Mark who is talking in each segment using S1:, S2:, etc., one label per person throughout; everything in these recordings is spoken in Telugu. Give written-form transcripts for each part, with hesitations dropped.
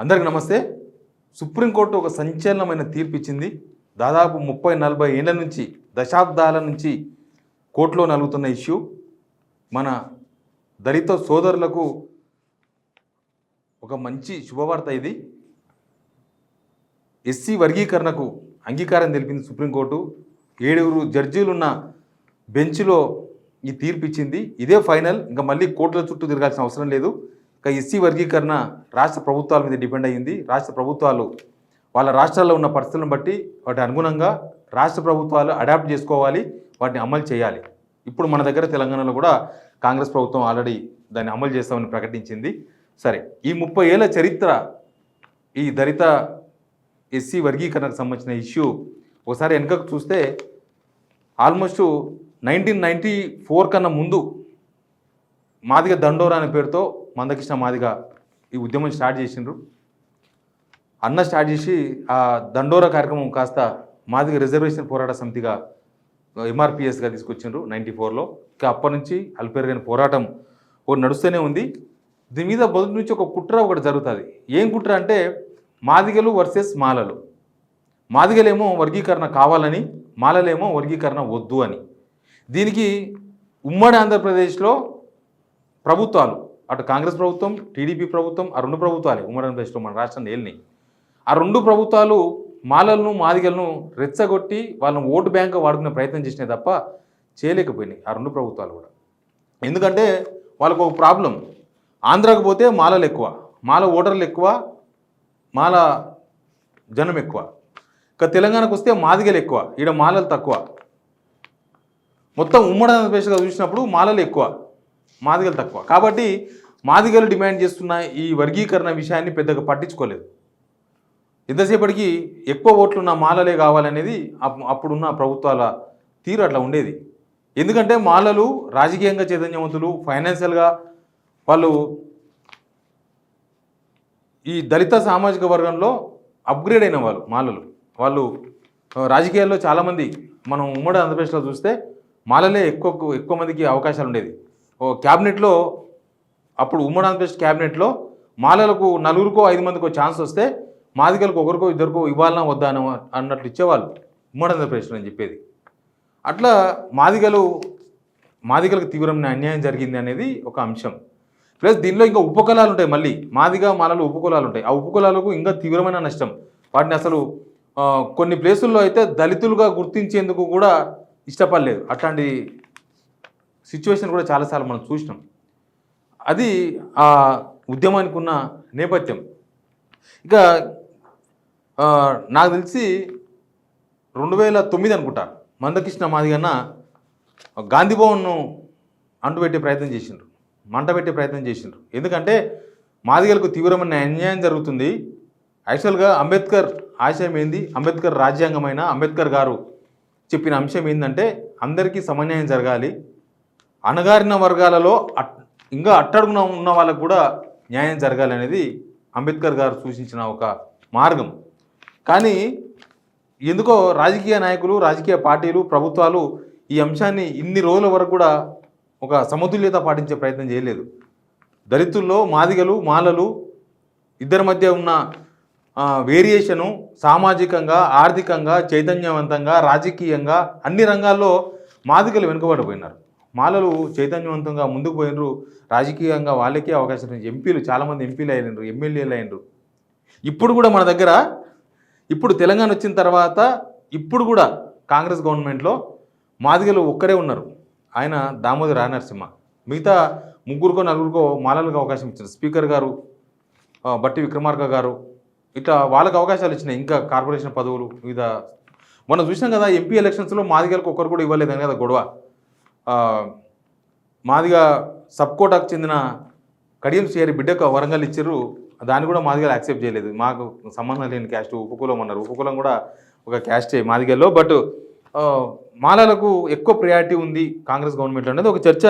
S1: అందరికీ నమస్తే. సుప్రీంకోర్టు ఒక సంచలనమైన తీర్పు ఇచ్చింది. దాదాపు 30-40 ఏళ్ల నుంచి, దశాబ్దాల నుంచి కోర్టులో నలుగుతున్న ఇష్యూ. మన దళిత సోదరులకు ఒక మంచి శుభవార్త ఇది. ఎస్సీ వర్గీకరణకు అంగీకారం తెలిపింది సుప్రీంకోర్టు. 7 జడ్జీలున్న బెంచ్లో ఈ తీర్పు ఇచ్చింది. ఇదే ఫైనల్. ఇంకా మళ్ళీ కోర్టుల చుట్టూ తిరగాల్సిన అవసరం లేదు. ఇక ఎస్సీ వర్గీకరణ రాష్ట్ర ప్రభుత్వాల మీద డిపెండ్ అయ్యింది. రాష్ట్ర ప్రభుత్వాలు వాళ్ళ రాష్ట్రాల్లో ఉన్న పరిస్థితులను బట్టి వాటి అనుగుణంగా రాష్ట్ర ప్రభుత్వాలు అడాప్ట్ చేసుకోవాలి, వాటిని అమలు చేయాలి. ఇప్పుడు మన దగ్గర తెలంగాణలో కూడా కాంగ్రెస్ ప్రభుత్వం ఆల్రెడీ దాన్ని అమలు చేస్తామని ప్రకటించింది. సరే, ఈ 30 ఏళ్ల చరిత్ర ఈ దళిత ఎస్సీ వర్గీకరణకు సంబంధించిన ఇష్యూ ఒకసారి వెనుకకు చూస్తే ఆల్మోస్ట్ 1994 కన్నా ముందు మాదిగ దండోరా అనే పేరుతో మందకృష్ణ మాదిగ ఈ ఉద్యమం స్టార్ట్ చేసిండ్రు. అన్న స్టార్ట్ చేసి ఆ దండోరా కార్యక్రమం కాస్త మాదిగ రిజర్వేషన్ పోరాట సమితిగా ఎంఆర్పిఎస్గా తీసుకొచ్చిండ్రు 94లో. ఇంకా అప్పటి నుంచి అల్పెరుగైన పోరాటం ఒకటి నడుస్తూనే ఉంది. దీని మీద మొదటి నుంచి ఒక కుట్ర ఒకటి జరుగుతుంది. ఏం కుట్ర అంటే మాదిగలు వర్సెస్ మాలలు. మాదిగలేమో వర్గీకరణ కావాలని, మాలలేమో వర్గీకరణ వద్దు అని. దీనికి ఉమ్మడి ఆంధ్రప్రదేశ్లో ప్రభుత్వాలు, అటు కాంగ్రెస్ ప్రభుత్వం, టీడీపీ ప్రభుత్వం, ఆ 2 ప్రభుత్వాలే ఉమ్మడి ఆంధ్రప్రదేశ్లో మన రాష్ట్రాన్ని ఏలినాయి. ఆ 2 ప్రభుత్వాలు మాలలను మాదిగలను రెచ్చగొట్టి వాళ్ళని ఓటు బ్యాంక్ వాడుకునే ప్రయత్నం చేసినాయి తప్ప చేయలేకపోయినాయి ఆ 2 ప్రభుత్వాలు కూడా. ఎందుకంటే వాళ్ళకు ఒక ప్రాబ్లం, ఆంధ్రాకు పోతే మాలలు ఎక్కువ, మాల ఓటర్లు ఎక్కువ, మాల జనం ఎక్కువ. ఇక తెలంగాణకు వస్తే మాదిగలు ఎక్కువ, ఈడ మాలలు తక్కువ. మొత్తం ఉమ్మడి ఆంధ్రప్రదేశ్గా చూసినప్పుడు మాలలు ఎక్కువ, మాదిగలు తక్కువ. కాబట్టి మాదిగలు డిమాండ్ చేస్తున్న ఈ వర్గీకరణ విషయాన్ని పెద్దగా పట్టించుకోలేదు. ఎంతసేపటికి ఎక్కువ ఓట్లున్న మాలలే కావాలనేది అప్పుడున్న ప్రభుత్వాల తీరు అట్లా ఉండేది. ఎందుకంటే మాలలు రాజకీయంగా చైతన్యవంతులు, ఫైనాన్షియల్గా వాళ్ళు ఈ దళిత సామాజిక వర్గంలో అప్గ్రేడ్ అయిన వాళ్ళు మాలలు. వాళ్ళు రాజకీయాల్లో చాలామంది మనం ఉమ్మడి ఆంధ్రప్రదేశ్లో చూస్తే మాలలే ఎక్కువ మందికి అవకాశాలు ఉండేది. క్యాబినెట్లో అప్పుడు ఉమ్మడి ఆంధ్రప్రదేశ్ క్యాబినెట్లో మాలలకు 4కో 5 మందికో ఛాన్స్ వస్తే మాదిగలకు 1కో 2కో ఇవ్వాలన్నా వద్దా అన్నట్లు ఇచ్చేవాళ్ళు ఉమ్మడి ఆంధ్రప్రదేశ్లో అని చెప్పేది. అట్లా మాదిగలకు తీవ్రమైన అన్యాయం జరిగింది అనేది ఒక అంశం. ప్లస్ దీనిలో ఇంకా ఉపకులాలు ఉంటాయి. మళ్ళీ మాదిగ మాలలు ఉపకులాలు ఉంటాయి. ఆ ఉపకులాలకు ఇంకా తీవ్రమైన నష్టం. వాటిని అసలు కొన్ని ప్లేసుల్లో అయితే దళితులుగా గుర్తించేందుకు కూడా ఇష్టపడలేదు. అట్లాంటి సిచ్యువేషన్ కూడా చాలాసార్లు మనం చూసినాం. అది ఆ ఉద్యమానికి ఉన్న నేపథ్యం. ఇక నాకు తెలిసి 2009 అనుకుంటా మందకృష్ణ మాదిగన్న గాంధీ భవన్ను అంటుపెట్టే ప్రయత్నం చేసిండ్రు, మంట పెట్టే ప్రయత్నం చేసిండ్రు. ఎందుకంటే మాదిగలకు తీవ్రమైన అన్యాయం జరుగుతుంది. యాక్చువల్గా అంబేద్కర్ ఆశయం ఏంది, అంబేద్కర్ రాజ్యాంగమైన అంబేద్కర్ గారు చెప్పిన అంశం ఏంటంటే అందరికీ సమన్యాయం జరగాలి, అణగారిన వర్గాలలో ఇంకా అట్టడుగున ఉన్న వాళ్ళకు కూడా న్యాయం జరగాలి అనేది అంబేద్కర్ గారు సూచించిన ఒక మార్గం. కానీ ఎందుకో రాజకీయ నాయకులు, రాజకీయ పార్టీలు, ప్రభుత్వాలు ఈ అంశాన్ని ఇన్ని రోజుల వరకు కూడా ఒక సమతుల్యత పాటించే ప్రయత్నం చేయలేదు. దళితుల్లో మాదిగలు మాలలు ఇద్దరి మధ్య ఉన్న వేరియేషను సామాజికంగా, ఆర్థికంగా, చైతన్యవంతంగా, రాజకీయంగా అన్ని రంగాల్లో మాదిగలు వెనుకబడిపోయినారు. మాలలు చైతన్యవంతంగా ముందుకు పోయినరు. రాజకీయంగా వాళ్ళకే అవకాశం, ఎంపీలు చాలామంది ఎంపీలు అయినరు, ఎమ్మెల్యేలు అయినరు. ఇప్పుడు కూడా మన దగ్గర ఇప్పుడు తెలంగాణ వచ్చిన తర్వాత ఇప్పుడు కూడా కాంగ్రెస్ గవర్నమెంట్లో మాదిగలు ఒక్కరే ఉన్నారు. ఆయన దామోదర రాజనరసింహ. మిగతా 3కో 4కో మాలలకు అవకాశం ఇచ్చారు. స్పీకర్ గారు బట్టి విక్రమార్క గారు ఇట్లా వాళ్ళకి అవకాశాలు ఇచ్చినాయి. ఇంకా కార్పొరేషన్ పదవులు వివిధ మనం చూసినాం కదా. ఎంపీ ఎలక్షన్స్లో మాదిగలకు ఒక్కరు కూడా ఇవ్వలేదని కదా గొడవ. మాదిగా సబ్కోటాకు చెందిన కడియం శ్రీహరి బిడ్డకు వరంగల్ ఇచ్చారు. దాన్ని కూడా మాదిగలు యాక్సెప్ట్ చేయలేదు. మాకు సంబంధం లేని క్యాస్ట్ ఉపకులం అన్నారు. ఉపకులం కూడా ఒక క్యాస్టే మాదిగల్లో. బట్ మాలలకు ఎక్కువ ప్రయారిటీ ఉంది కాంగ్రెస్ గవర్నమెంట్లో అనేది ఒక చర్చ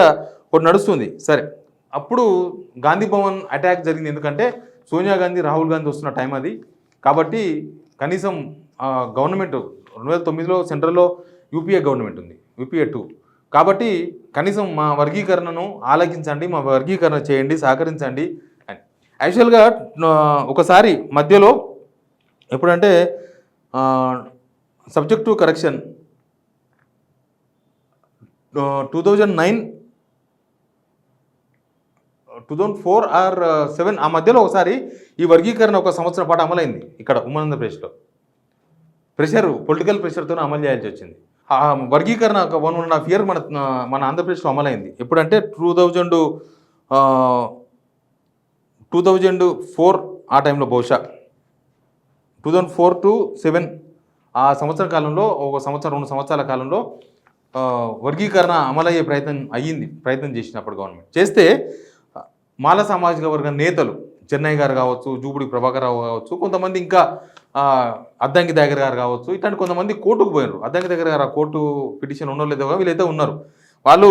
S1: ఒకటి నడుస్తుంది. సరే, అప్పుడు గాంధీ భవన్ అటాక్ జరిగింది. ఎందుకంటే సోనియా గాంధీ, రాహుల్ గాంధీ వస్తున్న టైం అది. కాబట్టి కనీసం గవర్నమెంట్ 2009లో సెంట్రల్లో యూపీఏ గవర్నమెంట్ ఉంది, యూపీఏ 2. కాబట్టి కనీసం మా వర్గీకరణను ఆలకించండి, మా వర్గీకరణ చేయండి, సహకరించండి అని. యాక్చువల్గా ఒకసారి మధ్యలో ఎప్పుడంటే సబ్జెక్ట్ టు కరెక్షన్ 2009 2004 ఆర్ 7 ఆ మధ్యలో ఒకసారి ఈ వర్గీకరణ ఒక సంవత్సరం పాటు అమలైంది ఇక్కడ ఆంధ్రప్రదేశ్లో. పొలిటికల్ ప్రెషర్తో అమలు చేయాల్సి వచ్చింది. ఆ వర్గీకరణ ఒక 1.5 year మన ఆంధ్రప్రదేశ్లో అమలైంది. ఎప్పుడంటే 2004 ఆ టైంలో, బహుశా 2004 to 7 ఆ సంవత్సర కాలంలో, ఒక సంవత్సరం 2 సంవత్సరాల కాలంలో వర్గీకరణ అమలయ్యే ప్రయత్నం చేసినప్పుడు గవర్నమెంట్ చేస్తే మాల సామాజిక వర్గ నేతలు చెన్నై గారు కావచ్చు, జూబుడి ప్రభాకర్ రావు కావచ్చు, కొంతమంది ఇంకా అద్దంకి దగ్గర గారు కావచ్చు, ఇట్లాంటి కొంతమంది కోర్టుకు పోయినారు. అద్దంకి దగ్గర గారు ఆ కోర్టు పిటిషన్ ఉన్నో లేదో వీళ్ళైతే ఉన్నారు. వాళ్ళు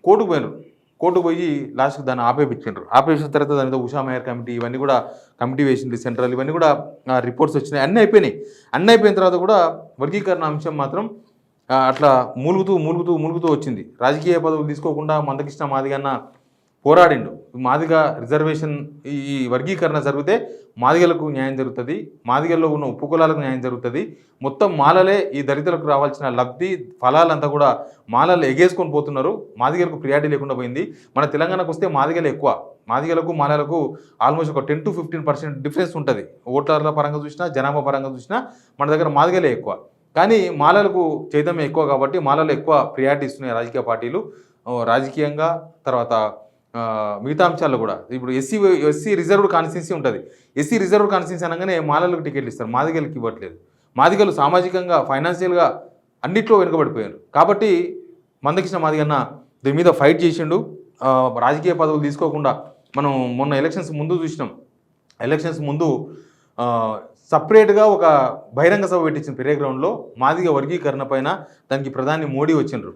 S1: కోర్టుకు పోయినారు. కోర్టుకు పోయి లాస్ట్కి దాన్ని ఆపేసిన తర్వాత దాని మీద ఉషా మేయర్ కమిటీ ఇవన్నీ కూడా కమిటీ వేసింది సెంట్రల్, ఇవన్నీ కూడా రిపోర్ట్స్ వచ్చినాయి. అన్నీ అయిపోయిన తర్వాత కూడా వర్గీకరణ అంశం మాత్రం అట్లా మూలుగుతూ వచ్చింది. రాజకీయ పదవులు తీసుకోకుండా మందకృష్ణ మాదిగన్న పోరాడిండు. మాదిగ రిజర్వేషన్ ఈ వర్గీకరణ జరిగితే మాదిగలకు న్యాయం జరుగుతుంది, మాదిగల్లో ఉన్న ఉపకులాలకు న్యాయం జరుగుతుంది, మొత్తం మాలలే ఈ దళితులకు రావాల్సిన లబ్ధి ఫలాలంతా కూడా మాలలు ఎగేసుకొని పోతున్నారు, మాదిగలకు ప్రియారిటీ లేకుండా పోయింది. మన తెలంగాణకు వస్తే మాదిగలు ఎక్కువ, మాదిగలకు మాలలకు ఆల్మోస్ట్ ఒక 10 to 15% డిఫరెన్స్ ఉంటుంది. ఓటర్ల పరంగా చూసినా, జనాభా పరంగా చూసినా మన దగ్గర మాదిగలే ఎక్కువ. కానీ మాలలకు చైతన్యం ఎక్కువ కాబట్టి మాలలు ఎక్కువ ప్రియారిటీ ఇస్తున్నాయి రాజకీయ పార్టీలు. రాజకీయంగా తర్వాత మిగతా అంశాల్లో కూడా ఇప్పుడు ఎస్సీ రిజర్వ్డ్ కాన్స్టిట్యున్సీ ఉంటుంది. ఎస్సీ రిజర్వ్డ్ కాన్స్టిట్యున్సీ అనగానే మాలలకు టికెట్లు ఇస్తారు, మాదిగలకు ఇవ్వట్లేదు. మాదిగలు సామాజికంగా, ఫైనాన్షియల్గా అన్నిట్లో వెనుకబడిపోయారు. కాబట్టి మందకృష్ణ మాదిగన్న దీని మీద ఫైట్ చేసిండు. రాజకీయ పదవులు తీసుకోకుండా మనం మొన్న ఎలక్షన్స్ ముందు చూసినాం. ఎలక్షన్స్ ముందు సపరేట్గా ఒక బహిరంగ సభ పెట్టించిన పెరే గ్రౌండ్లో మాదిగ వర్గీకరణ పైన. దానికి ప్రధాని మోడీ వచ్చిండ్రు.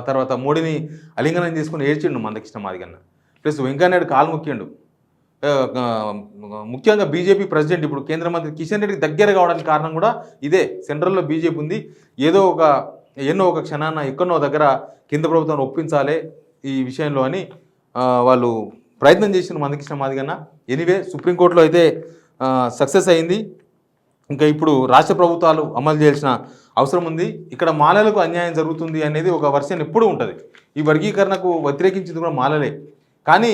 S1: తర్వాత మోడీని అలింగనం చేసుకుని ఏడ్చిండు మందకృష్ణ మాదిగన్న. ప్లస్ వెంకయ్యనాయుడు కాలు ముఖ్యండు. ముఖ్యంగా బీజేపీ ప్రెసిడెంట్ ఇప్పుడు కేంద్ర మంత్రి కిషన్ రెడ్డికి దగ్గర కావడానికి కారణం కూడా ఇదే. సెంట్రల్లో బీజేపీ ఉంది, ఎన్నో ఒక క్షణాన ఎక్కడో దగ్గర కేంద్ర ప్రభుత్వాన్ని ఒప్పించాలి ఈ విషయంలో అని వాళ్ళు ప్రయత్నం చేసిన మందకృష్ణ మాదిగన్న. ఎనీవే సుప్రీంకోర్టులో అయితే సక్సెస్ అయింది. ఇంకా ఇప్పుడు రాష్ట్ర ప్రభుత్వాలు అమలు చేయాల్సిన అవసరం ఉంది. ఇక్కడ మాలలకు అన్యాయం జరుగుతుంది అనేది ఒక వర్షన్ ఎప్పుడూ ఉంటుంది. ఈ వర్గీకరణకు వ్యతిరేకించింది కూడా మాలలే. కానీ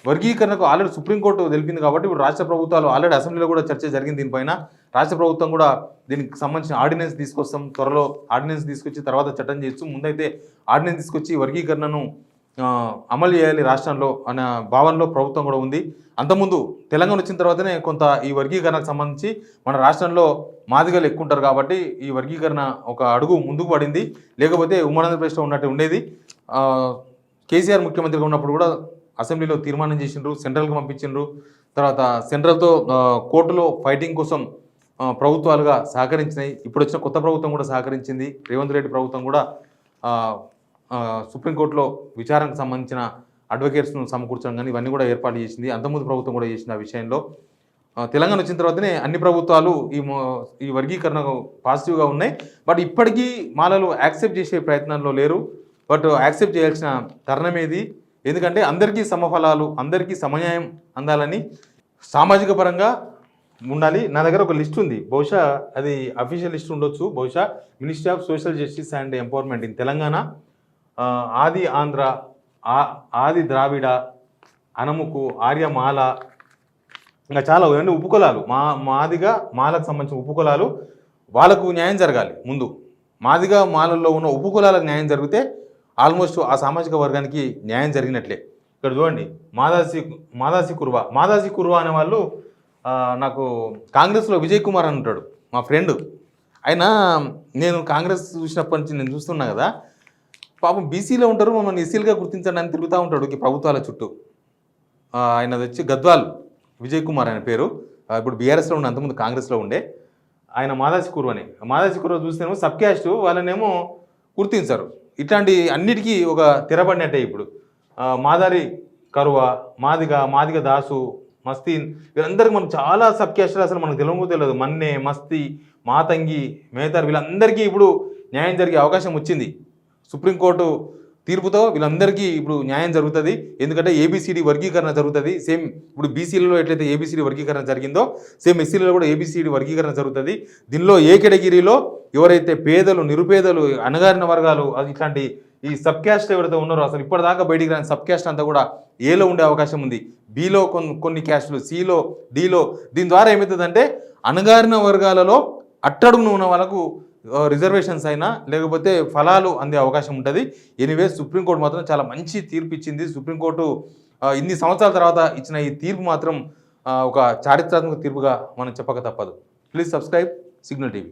S1: వర్గీకరణకు ఆల్రెడీ సుప్రీంకోర్టు తెలిపింది కాబట్టి ఇప్పుడు రాష్ట్ర ప్రభుత్వాలు ఆల్రెడీ అసెంబ్లీలో కూడా చర్చ జరిగింది దీనిపైన. రాష్ట్ర ప్రభుత్వం కూడా దీనికి సంబంధించిన ఆర్డినెన్స్ తీసుకొస్తాం, త్వరలో ఆర్డినెన్స్ తీసుకొచ్చి తర్వాత చట్టం చేయొచ్చు, ముందైతే ఆర్డినెన్స్ తీసుకొచ్చి వర్గీకరణను అమలు చేయాలి రాష్ట్రంలో అనే భావనలో ప్రభుత్వం కూడా ఉంది. అంతకుముందు తెలంగాణ వచ్చిన తర్వాతనే కొంత ఈ వర్గీకరణకు సంబంధించి మన రాష్ట్రంలో మాదిగలు ఎక్కువ ఉంటారు కాబట్టి ఈ వర్గీకరణ ఒక అడుగు ముందుకు పడింది. లేకపోతే ఉమ్మడి ఆంధ్రప్రదేశ్లో ఉన్నట్టు ఉండేది. కేసీఆర్ ముఖ్యమంత్రిగా ఉన్నప్పుడు కూడా అసెంబ్లీలో తీర్మానం చేసిండ్రు, సెంట్రల్కి పంపించిండ్రు. తర్వాత సెంట్రల్తో కోర్టులో ఫైటింగ్ కోసం ప్రభుత్వాలుగా సహకరించినాయి. ఇప్పుడు వచ్చిన కొత్త ప్రభుత్వం కూడా సహకరించింది. రేవంత్ రెడ్డి ప్రభుత్వం కూడా సుప్రీంకోర్టులో విచారణకు సంబంధించిన అడ్వకేట్స్ను సమకూర్చడం కానీ ఇవన్నీ కూడా ఏర్పాటు చేసింది. అంతకుముందు ప్రభుత్వం కూడా చేసిన విషయంలో తెలంగాణ వచ్చిన తర్వాతనే అన్ని ప్రభుత్వాలు ఈ వర్గీకరణకు పాజిటివ్గా ఉన్నాయి. బట్ ఇప్పటికీ మాలలు యాక్సెప్ట్ చేసే ప్రయత్నంలో లేరు. బట్ యాక్సెప్ట్ చేయాల్సిన తరుణం ఏది? ఎందుకంటే అందరికీ సమఫలాలు, అందరికీ సమన్యాయం అందాలని సామాజిక పరంగా ఉండాలి. నా దగ్గర ఒక లిస్ట్ ఉంది, బహుశా అది అఫీషియల్ లిస్ట్ ఉండొచ్చు. బహుశా ministry of social justice and empowerment in Telangana, ఆది ఆంధ్ర, ఆది ద్రావిడ, అనముకు, ఆర్యమాల, ఇంకా చాలా ఇవన్నీ ఉపకులాలు. మాదిగా మాలకు సంబంధించిన ఉపకులాలు, వాళ్ళకు న్యాయం జరగాలి. ముందు మాదిగా మాలల్లో ఉన్న ఉపకులాలకు న్యాయం జరిగితే ఆల్మోస్ట్ ఆ సామాజిక వర్గానికి న్యాయం జరిగినట్లే. ఇక్కడ చూడండి, మాదాసి కుర్వా అనే వాళ్ళు నాకు కాంగ్రెస్లో విజయ్ కుమార్ అని ఉంటాడు, మా ఫ్రెండ్. ఆయన నేను కాంగ్రెస్ చూసినప్పటి నుంచి నేను చూస్తున్నా కదా, పాపం బీసీలో ఉంటారు, మమ్మల్ని ఎస్సీలుగా గుర్తించండి అని తిరుగుతూ ఉంటాడు ఈ ప్రభుత్వాల చుట్టూ. ఆయనది వచ్చి గద్వాల్ విజయ్ కుమార్ ఆయన పేరు. ఇప్పుడు బీఆర్ఎస్లో ఉండే, అంతకుముందు కాంగ్రెస్లో ఉండే. ఆయన మాదాసి కుర్వ చూస్తేనేమో సబ్ క్యాస్ట్ వాళ్ళనేమో గుర్తించారు. ఇట్లాంటి అన్నిటికీ ఒక తెరబడినట్టే ఇప్పుడు. మాదారి కరువ, మాదిగ దాసు, మస్తీన్, వీళ్ళందరికీ మనకు చాలా సబ్ క్యాస్టులు అసలు మనకు తెలియదు. మన్నే, మస్తీ, మాతంగి, మేతార్, వీళ్ళందరికీ ఇప్పుడు న్యాయం జరిగే అవకాశం వచ్చింది. సుప్రీంకోర్టు తీర్పుతో వీళ్ళందరికీ ఇప్పుడు న్యాయం జరుగుతుంది. ఎందుకంటే ఏబిసిడి వర్గీకరణ జరుగుతుంది. సేమ్ ఇప్పుడు బీసీలలో ఎట్లయితే ఏబిసిడి వర్గీకరణ జరిగిందో సేమ్ ఎస్సీలలో కూడా ఏబిసిడి వర్గీకరణ జరుగుతుంది. దీనిలో ఏ కేటగిరీలో ఎవరైతే పేదలు, నిరుపేదలు, అణగారిన వర్గాలు ఇట్లాంటి ఈ సబ్ క్యాస్ట్ ఎవరైతే ఉన్నారో అసలు ఇప్పటిదాకా బయటికి రాని సబ్ క్యాస్ట్ అంతా కూడా ఏలో ఉండే అవకాశం ఉంది. బిలో కొన్ని క్యాస్టులు, సిలో, డిలో. దీని ద్వారా ఏమవుతుందంటే అణగారిన వర్గాలలో అట్టడుగున ఉన్న వాళ్ళకు రిజర్వేషన్స్ అయినా లేకపోతే ఫలాలు అందే అవకాశం ఉంటుంది. ఎనీవే సుప్రీంకోర్టు మాత్రం చాలా మంచి తీర్పు ఇచ్చింది. సుప్రీంకోర్టు ఇన్ని సంవత్సరాల తర్వాత ఇచ్చిన ఈ తీర్పు మాత్రం ఒక చారిత్రాత్మక తీర్పుగా మనం చెప్పక తప్పదు. Please subscribe signal TV.